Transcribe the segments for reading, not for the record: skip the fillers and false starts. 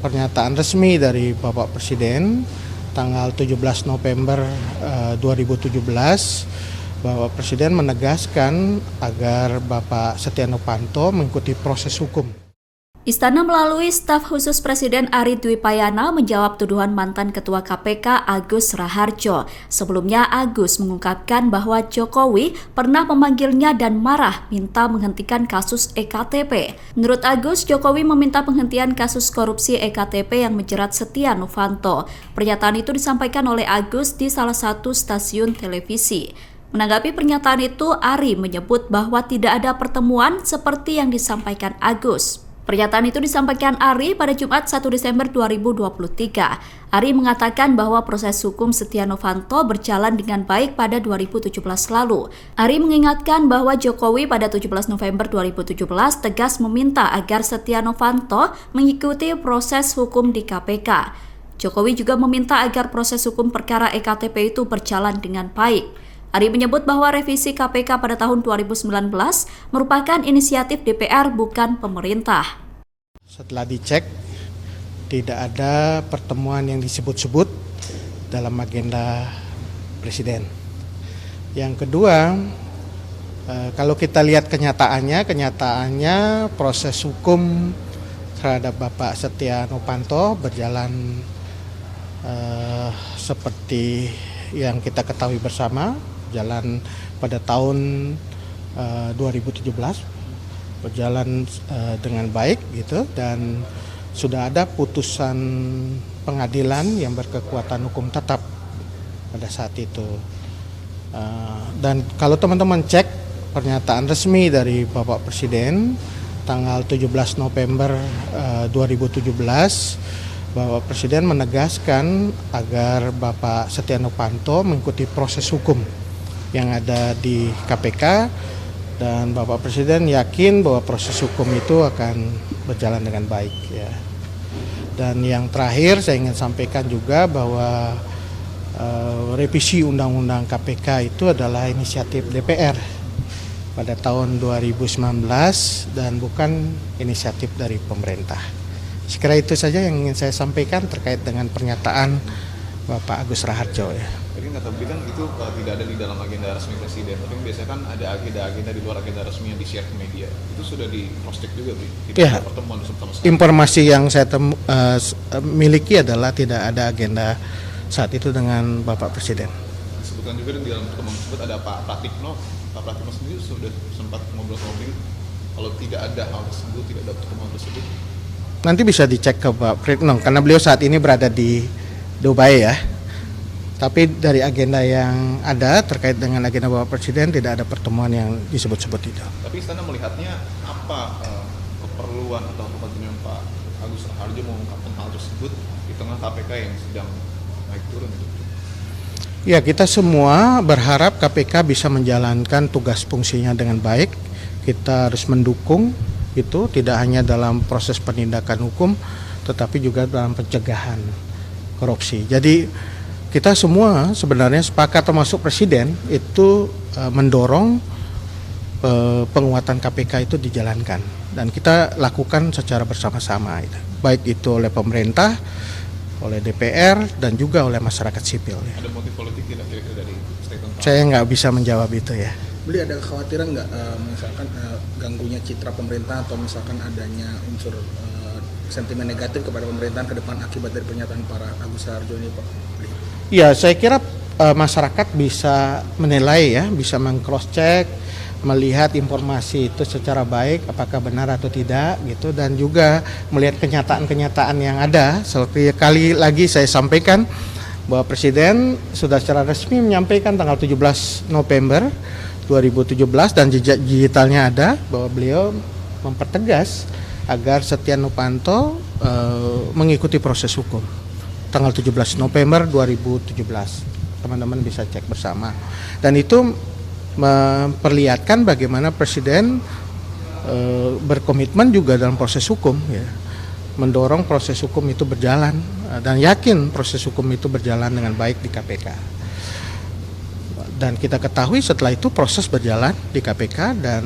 pernyataan resmi dari Bapak Presiden tanggal 17 November 2017, Bapak Presiden menegaskan agar Bapak Setia Novanto mengikuti proses hukum. Istana melalui staf khusus Presiden Ari Dwipayana menjawab tuduhan mantan Ketua KPK Agus Raharjo. Sebelumnya Agus mengungkapkan bahwa Jokowi pernah memanggilnya dan marah minta menghentikan kasus EKTP. Menurut Agus, Jokowi meminta penghentian kasus korupsi EKTP yang menjerat Setia Novanto. Pernyataan itu disampaikan oleh Agus di salah satu stasiun televisi. Menanggapi pernyataan itu, Ari menyebut bahwa tidak ada pertemuan seperti yang disampaikan Agus. Pernyataan itu disampaikan Ari pada Jumat 1 Desember 2023. Ari mengatakan bahwa proses hukum Setia Novanto berjalan dengan baik pada 2017 lalu. Ari mengingatkan bahwa Jokowi pada 17 November 2017 tegas meminta agar Setia Novanto mengikuti proses hukum di KPK. Jokowi juga meminta agar proses hukum perkara EKTP itu berjalan dengan baik. Ari menyebut bahwa revisi KPK pada tahun 2019 merupakan inisiatif DPR bukan pemerintah. Setelah dicek, tidak ada pertemuan yang disebut-sebut dalam agenda Presiden. Yang kedua, kalau kita lihat kenyataannya proses hukum terhadap Bapak Setia Novanto berjalan seperti yang kita ketahui bersama, jalan pada tahun 2017 berjalan dengan baik gitu, dan sudah ada putusan pengadilan yang berkekuatan hukum tetap pada saat itu. Dan kalau teman-teman cek pernyataan resmi dari Bapak Presiden tanggal 17 November 2017, Bapak Presiden menegaskan agar Bapak Setia Novanto mengikuti proses hukum yang ada di KPK, dan Bapak Presiden yakin bahwa proses hukum itu akan berjalan dengan baik ya. Dan yang terakhir saya ingin sampaikan juga bahwa revisi Undang-Undang KPK itu adalah inisiatif DPR pada tahun 2019 dan bukan inisiatif dari pemerintah. Sekira itu saja yang ingin saya sampaikan terkait dengan pernyataan Bapak Agus Raharjo ya. Jadi tapi kan itu tidak ada di dalam agenda resmi Presiden, tapi biasanya kan ada agenda-agenda di luar agenda resmi yang di-share ke media. Itu sudah di cross check juga, tidak ya, ada pertemuan sama sekali. Informasi yang saya miliki adalah tidak ada agenda saat itu dengan Bapak Presiden. Disebutkan juga di dalam pertemuan tersebut ada Pak Pratikno. Pak Pratikno sendiri sudah sempat ngobrol-ngobrol. Kalau tidak ada hal tersebut, tidak ada pertemuan tersebut. Nanti bisa dicek ke Pak Pratikno karena beliau saat ini berada di Dubai ya. Tapi dari agenda yang ada terkait dengan agenda Bapak Presiden tidak ada pertemuan yang disebut-sebut itu. Tapi Istana melihatnya apa keperluan atau kepentingan Pak Agus Raharjo mengungkapkan hal tersebut di tengah KPK yang sedang naik turun itu? Ya, kita semua berharap KPK bisa menjalankan tugas fungsinya dengan baik. Kita harus mendukung itu tidak hanya dalam proses penindakan hukum tetapi juga dalam pencegahan korupsi. Jadi kita semua sebenarnya sepakat termasuk Presiden itu mendorong penguatan KPK itu dijalankan dan kita lakukan secara bersama-sama itu. Baik itu oleh pemerintah, oleh DPR dan juga oleh masyarakat sipil. Ya. Ada motif politik tidak kira-kira dari statement Pak? Saya nggak bisa menjawab itu ya. Beli ada kekhawatiran nggak misalkan ganggunya citra pemerintah atau misalkan adanya unsur sentimen negatif kepada pemerintahan ke depan akibat dari pernyataan para Agus Raharjo ini Pak? Ya, saya kira masyarakat bisa menilai ya, bisa meng-cross check, melihat informasi itu secara baik apakah benar atau tidak gitu, dan juga melihat kenyataan-kenyataan yang ada. Seperti kali lagi saya sampaikan bahwa Presiden sudah secara resmi menyampaikan tanggal 17 November 2017 dan jejak digitalnya ada bahwa beliau mempertegas agar Setia Novanto mengikuti proses hukum tanggal 17 November 2017. Teman-teman bisa cek bersama. Dan itu memperlihatkan bagaimana Presiden berkomitmen juga dalam proses hukum ya. Mendorong proses hukum itu berjalan dan yakin proses hukum itu berjalan dengan baik di KPK. Dan kita ketahui setelah itu proses berjalan di KPK dan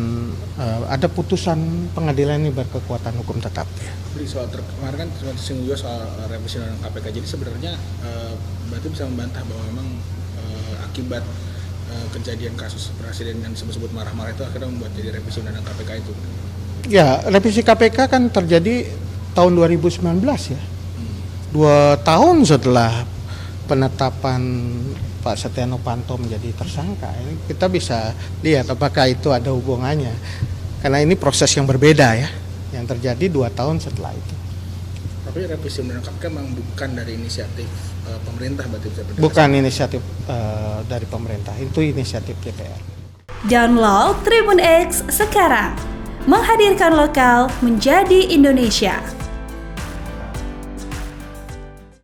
ada putusan pengadilan ini berkekuatan hukum tetap. Jadi soal kemarin kan singgung juga soal revisi undang KPK. Jadi sebenarnya berarti bisa membantah bahwa memang akibat kejadian kasus presiden yang disebut marah-marah itu akhirnya membuat jadi revisi undang KPK itu. Ya, revisi KPK kan terjadi tahun 2019 ya. 2 tahun setelah penetapan Pak Setia Novanto menjadi tersangka, ini kita bisa lihat apakah itu ada hubungannya. Karena ini proses yang berbeda ya, yang terjadi 2 tahun setelah itu. Tapi revisi undang KPK memang bukan dari inisiatif pemerintah, berarti bisa berdasarkan. Bukan inisiatif dari pemerintah, itu inisiatif DPR. Download Tribun X sekarang, menghadirkan lokal menjadi Indonesia.